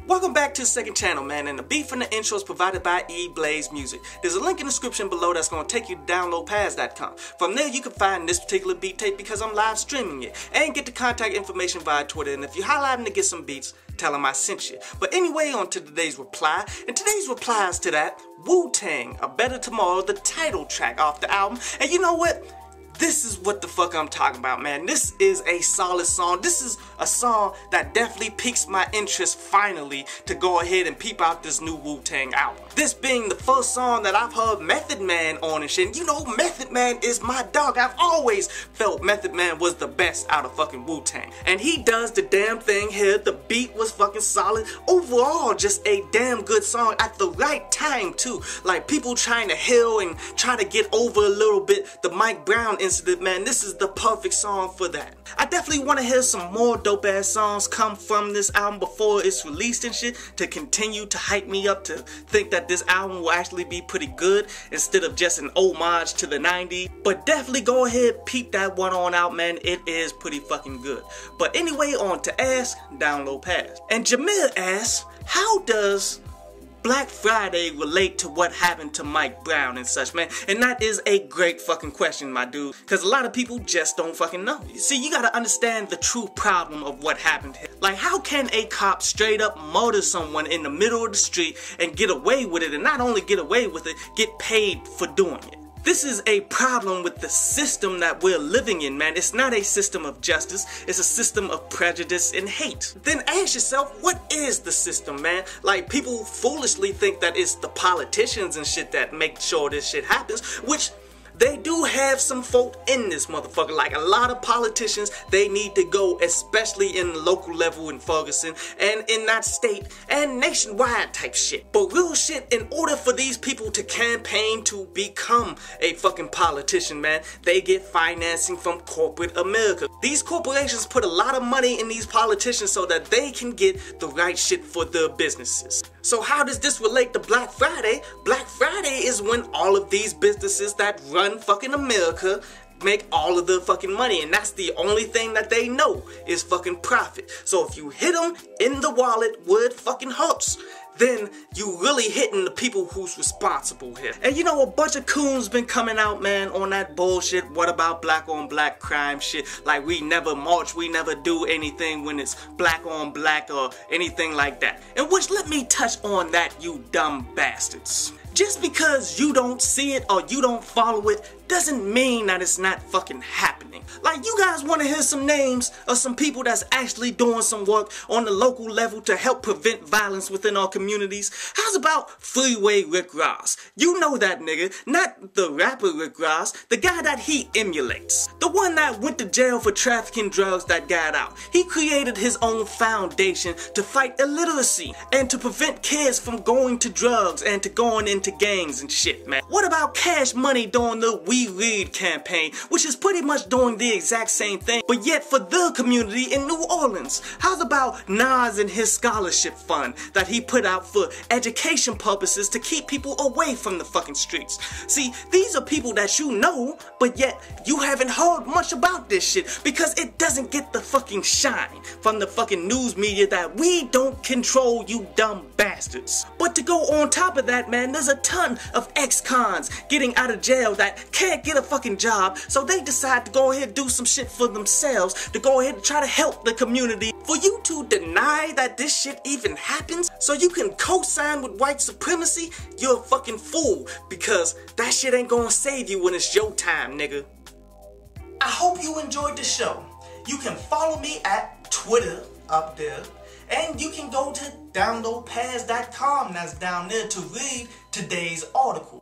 Welcome back to the second channel, man, and the beat from the intro is provided by eBlaze Music. There's a link in the description below that's going to take you to downloadpads.com. From there you can find this particular beat tape because I'm live streaming it, and get the contact information via Twitter, and if you highlight them to get some beats, tell them I sent you. But anyway, on to today's reply, and today's reply is to that Wu-Tang, A Better Tomorrow, the title track off the album. And you know what? This is what the fuck I'm talking about, man. This is a solid song. This is a song that definitely piques my interest finally to go ahead and peep out this new Wu-Tang album. This being the first song that I've heard Method Man on and shit. You know, Method Man is my dog. I've always felt Method Man was the best out of fucking Wu-Tang. And he does the damn thing here. The beat was fucking solid. Overall, just a damn good song at the right time too. Like people trying to heal and try to get over a little bit the Mike Brown incident, man. This is the perfect song for that. I definitely want to hear some more dope ass songs come from this album before it's released and shit, to continue to hype me up to think that this album will actually be pretty good instead of just an homage to the 90s. But definitely go ahead, peep that one on out, man. It is pretty fucking good. But anyway, on to Ask, Download Pass. And Jamil asks, how does Black Friday relate to what happened to Mike Brown and such, man? And that is a great fucking question, my dude, because a lot of people just don't fucking know. See, you gotta understand the true problem of what happened here. Like, how can a cop straight up murder someone in the middle of the street and get away with it, and not only get away with it, get paid for doing it? This is a problem with the system that we're living in, man. It's not a system of justice. It's a system of prejudice and hate. Then ask yourself, what is the system, man? Like, people foolishly think that it's the politicians and shit that make sure this shit happens, which they do have some fault in this motherfucker. Like, a lot of politicians, they need to go, especially in the local level in Ferguson and in that state and nationwide type shit. But real shit, in order for these people to campaign to become a fucking politician, man, they get financing from corporate America. These corporations put a lot of money in these politicians so that they can get the right shit for their businesses. So how does this relate to Black Friday? Black Friday is when all of these businesses that run fucking America make all of the fucking money, and that's the only thing that they know is fucking profit. So if you hit them in the wallet where it fucking hurts, then you really hitting the people who's responsible here. And you know, a bunch of coons been coming out, man, on that bullshit, what about black on black crime shit, like we never march, we never do anything when it's black on black or anything like that. And which, let me touch on that, you dumb bastards. Just because you don't see it or you don't follow it doesn't mean that it's not fucking happening. Like, you guys want to hear some names of some people that's actually doing some work on the local level to help prevent violence within our communities? How's about Freeway Rick Ross? You know that nigga, not the rapper Rick Ross, the guy that he emulates. The one that went to jail for trafficking drugs that got out. He created his own foundation to fight illiteracy and to prevent kids from going to drugs and to going into gangs and shit, man. What about Cash Money doing the We Read campaign, which is pretty much doing the exact same thing, but yet for the community in New Orleans? How's about Nas and his scholarship fund that he put out for education purposes to keep people away from the fucking streets? See, these are people that you know, but yet you haven't heard much about this shit because it doesn't get the fucking shine from the fucking news media that we don't control, you dumb bastards. But to go on top of that, man, there's a ton of ex-cons getting out of jail that can't get a fucking job, so they decide to go ahead and do some shit for themselves to go ahead and try to help the community. For you to deny that this shit even happens so you can co-sign with white supremacy, you're a fucking fool, because that shit ain't gonna save you when it's your time, nigga. I hope you enjoyed the show. You can follow me at Twitter up there, and you can go to downloadpads.com, that's down there, to read today's article.